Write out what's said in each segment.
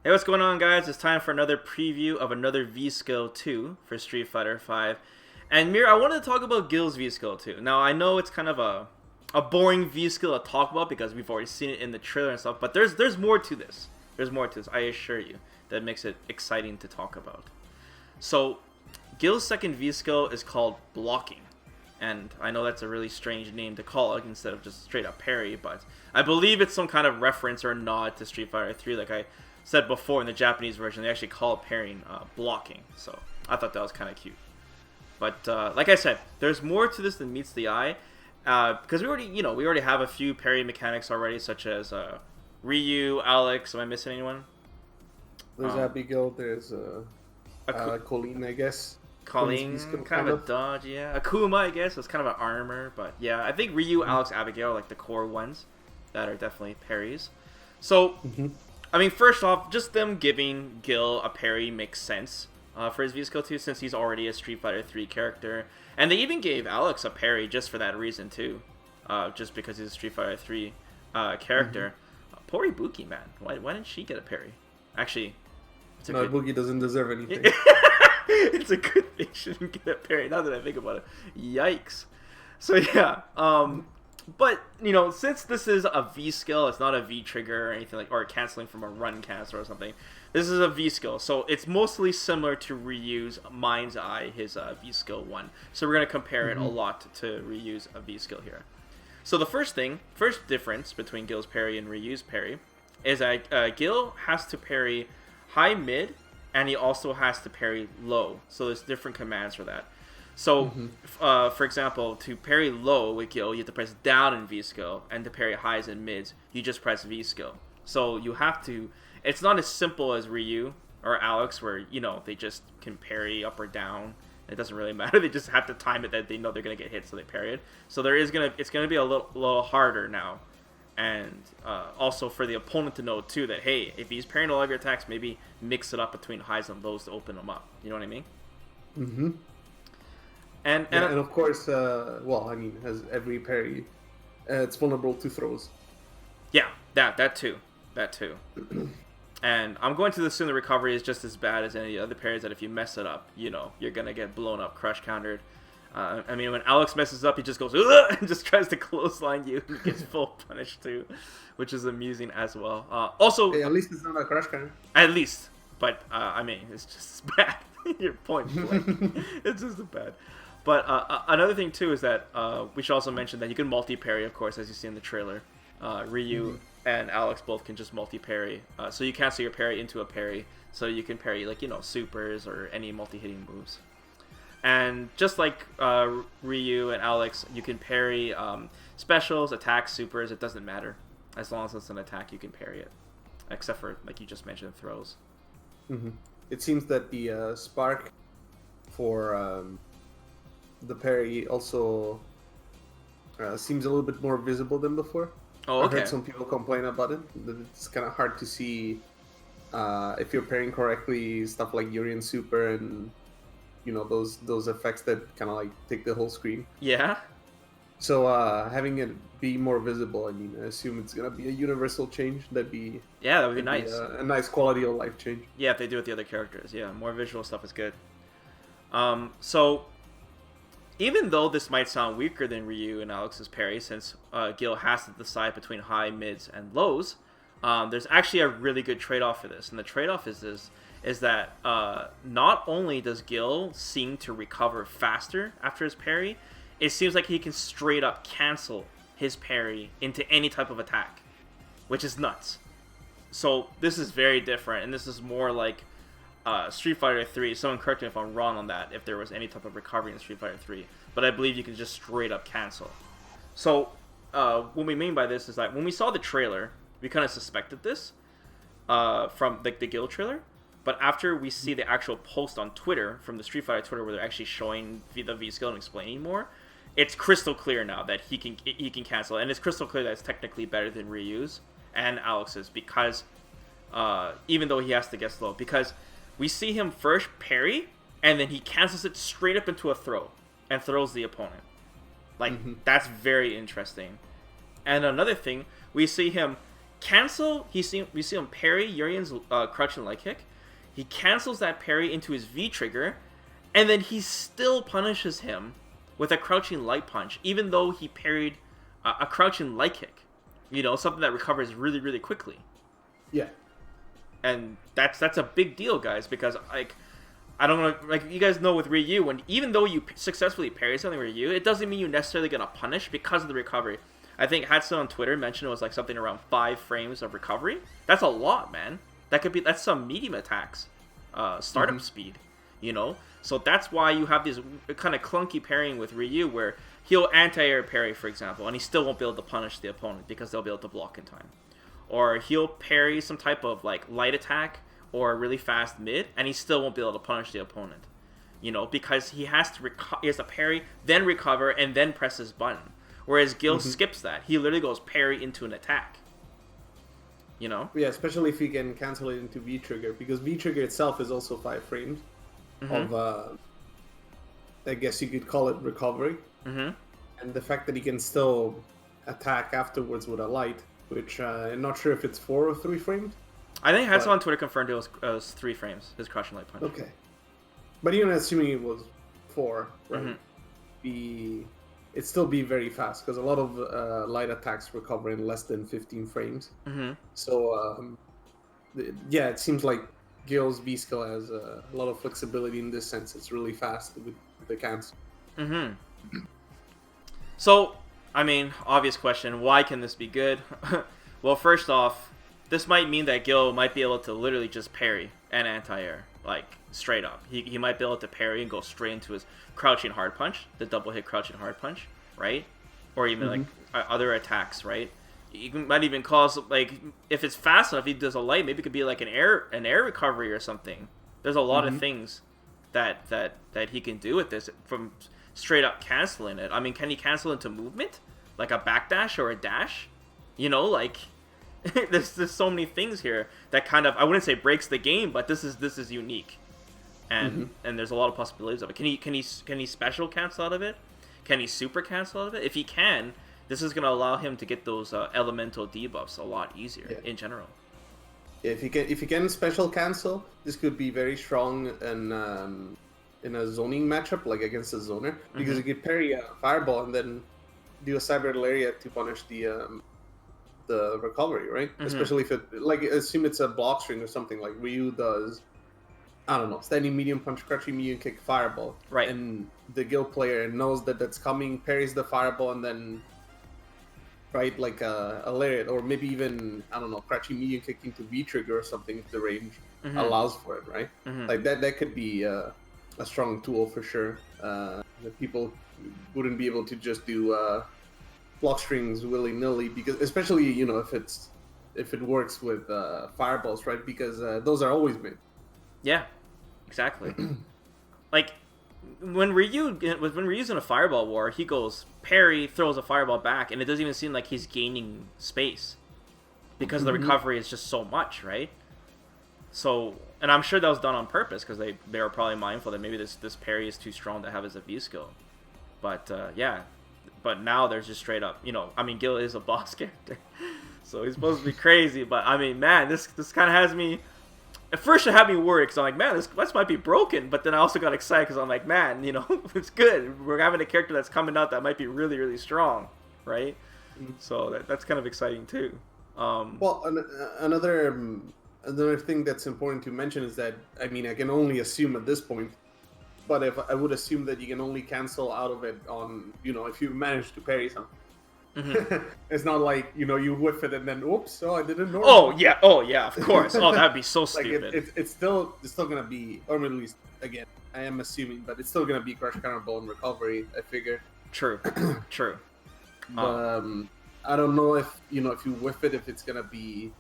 Hey, what's going on, guys? It's time for another preview of another V-Skill 2 for Street Fighter 5. And Mir, I wanted to talk about Gill's V-Skill 2. Now, I know it's kind of a boring V-Skill to talk about because we've already seen it in the trailer and stuff, but there's more to this. There's more to this, I assure you, that makes it exciting to talk about. So, Gill's second V-Skill is called Blocking. And I know that's a really strange name to call it instead of just straight up Parry, but I believe it's some kind of reference or nod to Street Fighter 3, like I said before. In the Japanese version, they actually call it parrying blocking, so I thought that was kind of cute. But like I said, there's more to this than meets the eye, because we already have a few parry mechanics already, such as Ryu, Alex. Am I missing anyone? There's Abigail. There's Colleen, I guess. Colleen, kind of a dodge, yeah. Akuma, I guess, is kind of an armor, but yeah, I think Ryu, Alex, Abigail are like the core ones that are definitely parries. So, I mean, first off, just them giving Gill a parry makes sense for his V-Skill 2, since he's already a Street Fighter 3 character. And they even gave Alex a parry just for that reason, too. Just because he's a Street Fighter 3 character. Poor Ibuki, man. Why didn't she get a parry? Actually, Ibuki doesn't deserve anything. It's a good thing she didn't get a parry, now that I think about it. Yikes. So, yeah. But, you know, since this is a V-Skill, it's not a V-Trigger or anything like, or canceling from a run cancel or something. This is a V-Skill, so it's mostly similar to Ryu's Mind's Eye, his V-Skill 1. So we're going to compare it a lot to Ryu's V-Skill here. So the first difference between Gill's parry and Ryu's parry is that Gill has to parry high, mid, and he also has to parry low. So there's different commands for that. So, for example, to parry low with Gill, you have to press down in V-Skill, and to parry highs and mids, you just press V-Skill. So you have to, it's not as simple as Ryu or Alex, where, you know, they just can parry up or down. It doesn't really matter. They just have to time it that they know they're going to get hit, so they parry it. So it's going to be a little harder now. And also for the opponent to know, too, that, hey, if he's parrying all of your attacks, maybe mix it up between highs and lows to open them up. You know what I mean? Mm-hmm. And of course, well, I mean, as every parry, it's vulnerable to throws. Yeah, that too. And I'm going to assume the recovery is just as bad as any other parries, that if you mess it up, you know, you're going to get blown up, crush countered. I mean, when Alex messes up, he just goes, ugh, and just tries to clothesline you, and gets full punish too, which is amusing as well. Also, hey, at least it's not a crush counter. At least, but I mean, it's just as bad. Your point blank. It's just as bad. But another thing, too, is that we should also mention that you can multi-parry, of course, as you see in the trailer. Ryu and Alex both can just multi-parry. So you cancel your parry into a parry. So you can parry, like, you know, supers or any multi-hitting moves. And just like Ryu and Alex, you can parry specials, attacks, supers. It doesn't matter. As long as it's an attack, you can parry it. Except for, like you just mentioned, throws. It seems that the spark for the parry also seems a little bit more visible than before. Oh, okay. I heard some people complain about it. That it's kind of hard to see if you're parrying correctly, stuff like Urian Super and, you know, those effects that kind of like take the whole screen. Yeah. So having it be more visible, I mean, I assume it's gonna be a universal change. That would be nice. A nice quality of life change. Yeah, if they do it with the other characters. Yeah, more visual stuff is good. So even though this might sound weaker than Ryu and Alex's parry, since Gill has to decide between high, mids, and lows, there's actually a really good trade-off for this. And the trade-off is that not only does Gill seem to recover faster after his parry, it seems like he can straight up cancel his parry into any type of attack, which is nuts. So this is very different, and this is more like Street Fighter 3. Someone correct me if I'm wrong on that, if there was any type of recovery in Street Fighter 3. But I believe you can just straight up cancel. So what we mean by this is that when we saw the trailer, we kind of suspected this from the Gill trailer. But after we see the actual post on Twitter, from the Street Fighter Twitter, where they're actually showing the V-Skill and explaining more, it's crystal clear now that he can cancel. And it's crystal clear that it's technically better than Ryu's and Alex's, because even though he has to get slow, because we see him first parry, and then he cancels it straight up into a throw and throws the opponent. Like, that's very interesting. And another thing, we see him cancel. We see him parry Urian's crouch and leg kick. He cancels that parry into his V trigger, and then he still punishes him with a crouching light punch, even though he parried a crouching light kick. You know, something that recovers really, really quickly. Yeah. And that's a big deal, guys, because like I don't know, like you guys know with Ryu, when even though you successfully parry something with Ryu, it doesn't mean you're necessarily gonna punish because of the recovery. I think Hatsu on Twitter mentioned it was like something around 5 frames of recovery. That's a lot, man. That's some medium attacks, startup speed, you know. So that's why you have this kind of clunky parrying with Ryu, where he'll anti-air parry, for example, and he still won't be able to punish the opponent because they'll be able to block in time. Or he'll parry some type of like light attack or a really fast mid, and he still won't be able to punish the opponent. You know, because he has to parry, then recover, and then press his button. Whereas Gill skips that. He literally goes parry into an attack. You know? Yeah, especially if you can cancel it into V trigger, because V trigger itself is also 5 frames of, I guess you could call it recovery. And the fact that he can still attack afterwards with a light, which I'm not sure if it's 4 or 3 frames. I think Hassel on Twitter confirmed it was 3 frames, his crushing light punch. Okay. But even assuming it was 4, right? It'd still be very fast, because a lot of light attacks recover in less than 15 frames. So, yeah, it seems like Gill's V-skill has a lot of flexibility in this sense. It's really fast with the cancel. So, I mean, obvious question, why can this be good? Well, first off, this might mean that Gill might be able to literally just parry and anti-air, like, straight up. He might be able to parry and go straight into his crouching hard punch, the double hit crouching hard punch, right? Or even, like, other attacks, right? You might even cause, like, if it's fast enough, he does a light, maybe it could be, like, an air recovery or something. There's a lot of things that he can do with this from straight up canceling it. I mean, can he cancel into movement? Like a backdash or a dash? You know, like... there's so many things here that kind of, I wouldn't say breaks the game, but this is unique, and there's a lot of possibilities of it. Can he special cancel out of it? Can he super cancel out of it? If he can, this is gonna allow him to get those elemental debuffs a lot easier in general. Yeah, if you can special cancel, this could be very strong in a zoning matchup, like against a zoner, because you could parry a fireball and then do a cyber lariat to punish the recovery, right? Especially if it, like, assume it's a block string or something, like Ryu does, I don't know, standing medium punch, crouching medium kick, fireball. Right. And the Gill player knows that that's coming, parries the fireball, and then, right, like a lariat, or maybe even, I don't know, crouching medium kick into V-trigger or something if the range allows for it, right? Like, that could be a strong tool for sure. That people wouldn't be able to just do block strings willy-nilly, because especially, you know, if it works with fireballs, right? Because those are always mid. Yeah, exactly. Like when Ryu's in a fireball war, he goes parry, throws a fireball back, and it doesn't even seem like he's gaining space because the recovery is just so much, right? So, and I'm sure that was done on purpose because they were probably mindful that maybe this parry is too strong to have as a V skill. But yeah. But now there's just straight up, you know, I mean, Gill is a boss character, so he's supposed to be crazy. But I mean, man, this kind of has me. At first, it had me worried because I'm like, man, this might be broken. But then I also got excited because I'm like, man, you know, it's good. We're having a character that's coming out that might be really, really strong, right? So that's kind of exciting too. Well, another thing that's important to mention is that, I mean, I can only assume at this point, but if I would assume that you can only cancel out of it on, you know, if you manage to parry something. It's not like, you know, you whiff it and then, oops, I didn't know. Oh yeah, of course. Oh, that'd be so stupid. Like it's still gonna be, or at least, again, I am assuming, but it's still gonna be crush, counter, ball, and recovery, I figure. True. But I don't know if, you know, if you whiff it, if it's gonna be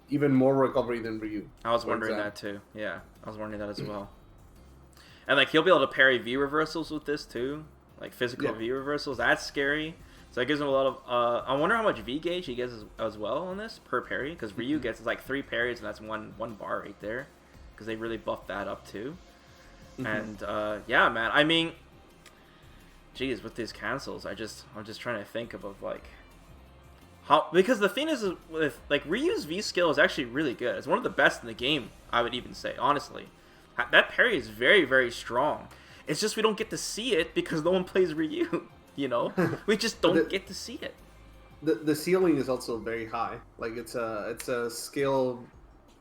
even more recovery than Ryu. I was wondering that too. Yeah, I was wondering that as well. And like he'll be able to parry V reversals with this too, like physical V reversals. That's scary. So that gives him a lot of. I wonder how much V gauge he gets as well on this per parry, because Ryu gets like 3 parries and that's one bar right there, because they really buffed that up too. And yeah, man. I mean, geez, with these cancels, I'm just trying to think of like Because the thing is with like Ryu's V skill is actually really good. It's one of the best in the game, I would even say, honestly. That parry is very, very strong. It's just we don't get to see it because no one plays Ryu. You know, we just don't get to see it. The ceiling is also very high. Like it's a skill,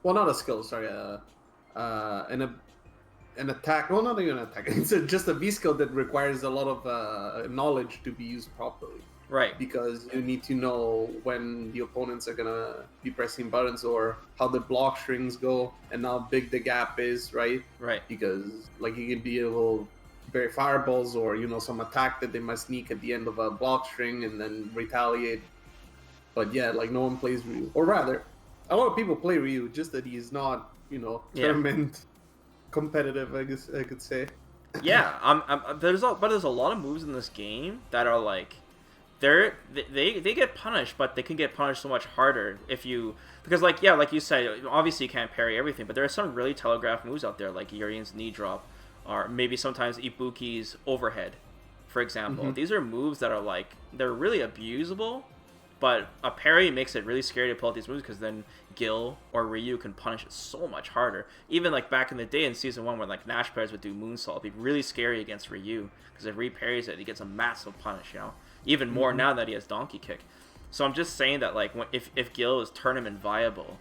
well, not a skill. Sorry, an attack. Well, not even an attack. It's just a V skill that requires a lot of knowledge to be used properly. Right. Because you need to know when the opponents are gonna be pressing buttons or how the block strings go and how big the gap is. Right. Right. Because like you can be able bury fireballs or some attack that they might sneak at the end of a block string and then retaliate. But yeah, like no one plays Ryu, or rather, a lot of people play Ryu, just that he's not tournament competitive, I guess I could say. Yeah, there's a lot of moves in this game that are like they get punished, but they can get punished so much harder because like you said, obviously you can't parry everything, but there are some really telegraphed moves out there like Yurian's knee drop, or maybe sometimes Ibuki's overhead, for example. Mm-hmm. These are moves that are like they're really abusable, but a parry makes it really scary to pull out these moves because then Gill or Ryu can punish it so much harder. Even like back in the day in Season 1 when like Nash players would do moonsault, it'd be really scary against Ryu because if Ryu parries it, he gets a massive punish, Even more now that he has Donkey Kick. So I'm just saying that like if Gill is tournament viable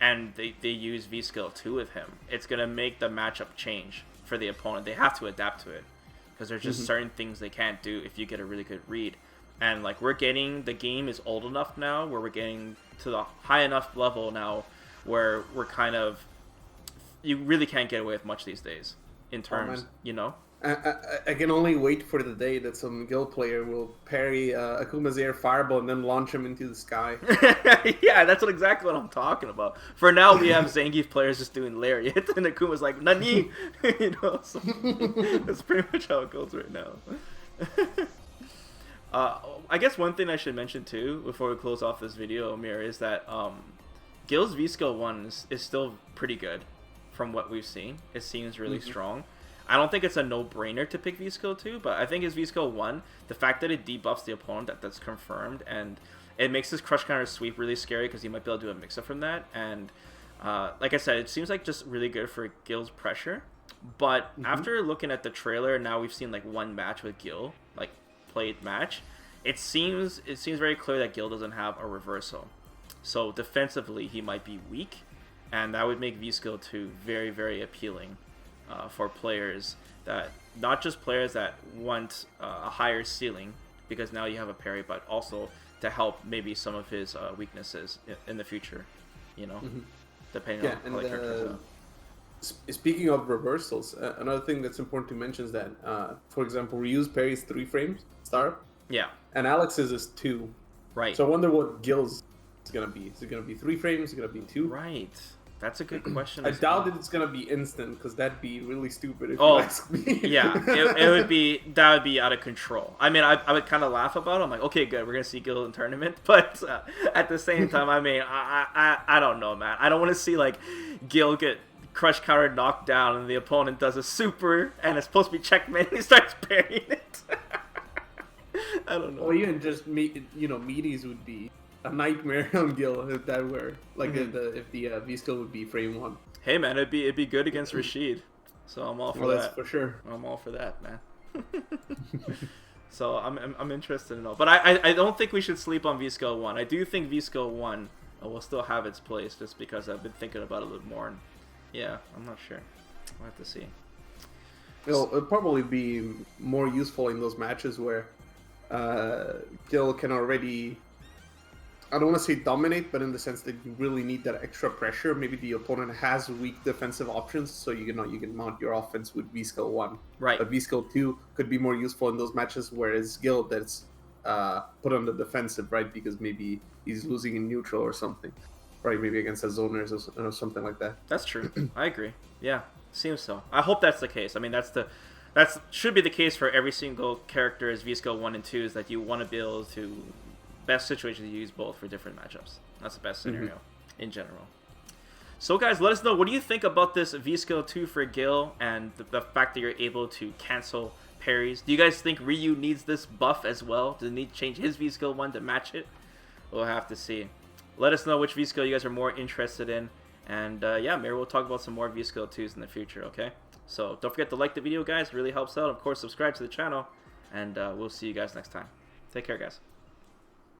and they use V-Skill 2 with him, it's going to make the matchup change for the opponent. They have to adapt to it because there's just certain things they can't do if you get a really good read. And like the game is old enough now where we're getting to the high enough level now where we're kind of, you really can't get away with much these days in terms, I can only wait for the day that some Gill player will parry Akuma's air fireball and then launch him into the sky. Yeah, that's exactly what I'm talking about. For now, we have Zangief players just doing lariat, and Akuma's like, Nani? So that's pretty much how it goes right now. I guess one thing I should mention too, before we close off this video, Amir, is that Gill's V-Skill 1 is still pretty good from what we've seen. It seems really strong. I don't think it's a no-brainer to pick V-Skill 2, but I think his V-Skill 1, the fact that it debuffs the opponent, that's confirmed, and it makes his crush counter sweep really scary because he might be able to do a mix-up from that, and like I said, it seems like just really good for Gill's pressure, but after looking at the trailer, now we've seen like one match with Gill, like played match, it seems very clear that Gill doesn't have a reversal, so defensively he might be weak, and that would make V-Skill 2 very, very appealing. For players that, not just players that want a higher ceiling, because now you have a parry, but also to help maybe some of his weaknesses in the future, depending on how the character turns out. Speaking of reversals, another thing that's important to mention is that, for example, Ryu's parry is 3 frames start. Yeah. And Alex's is 2. Right. So I wonder what Gill's is going to be. Is it going to be 3 frames? Is it going to be 2? Right. That's a good question. I doubt that it's gonna be instant because that'd be really stupid if you ask me. Yeah, it would be out of control. I mean, I would kind of laugh about it. I'm like, okay, good, we're gonna see Gill in tournament, but at the same time, I mean, I don't know, man. I don't want to see like Gill get crush counter knocked down and the opponent does a super and it's supposed to be checkmate and he starts parrying it. I don't know. Or even just meaties would be a nightmare on Gill if that were like if the V-Skill would be frame 1. Hey man, it'd be good against Rashid, so I'm all for that. That's for sure. I'm all for that, man. So I'm interested to know, but I don't think we should sleep on V-Skill 1. I do think V-Skill 1 will still have its place just because I've been thinking about it a little more. And yeah, I'm not sure. We'll have to see. It'll probably be more useful in those matches where Gill can already, I don't want to say dominate, but in the sense that you really need that extra pressure. Maybe the opponent has weak defensive options, so you can mount your offense with V-Skill 1. Right. But V-Skill 2 could be more useful in those matches where it's Gill that's put on the defensive, right? Because maybe he's losing in neutral or something, right? Maybe against the zoners or something like that. That's true. I agree. Yeah, seems so. I hope that's the case. I mean, that should be the case for every single character as V-Skill 1 and 2, is that you want to be able to, best situation to use both for different matchups. That's the best scenario in general. So guys, let us know, what do you think about this V-Skill 2 for Gill and the fact that you're able to cancel parries? Do you guys think Ryu needs this buff as well? Does he need to change his V-Skill 1 to match it? we'll have to see. Let us know which V skill you guys are more interested in. And yeah, maybe we'll talk about some more V skill 2s in the future, okay? So don't forget to like the video, guys. It really helps out. Of course, subscribe to the channel. And we'll see you guys next time. Take care, guys.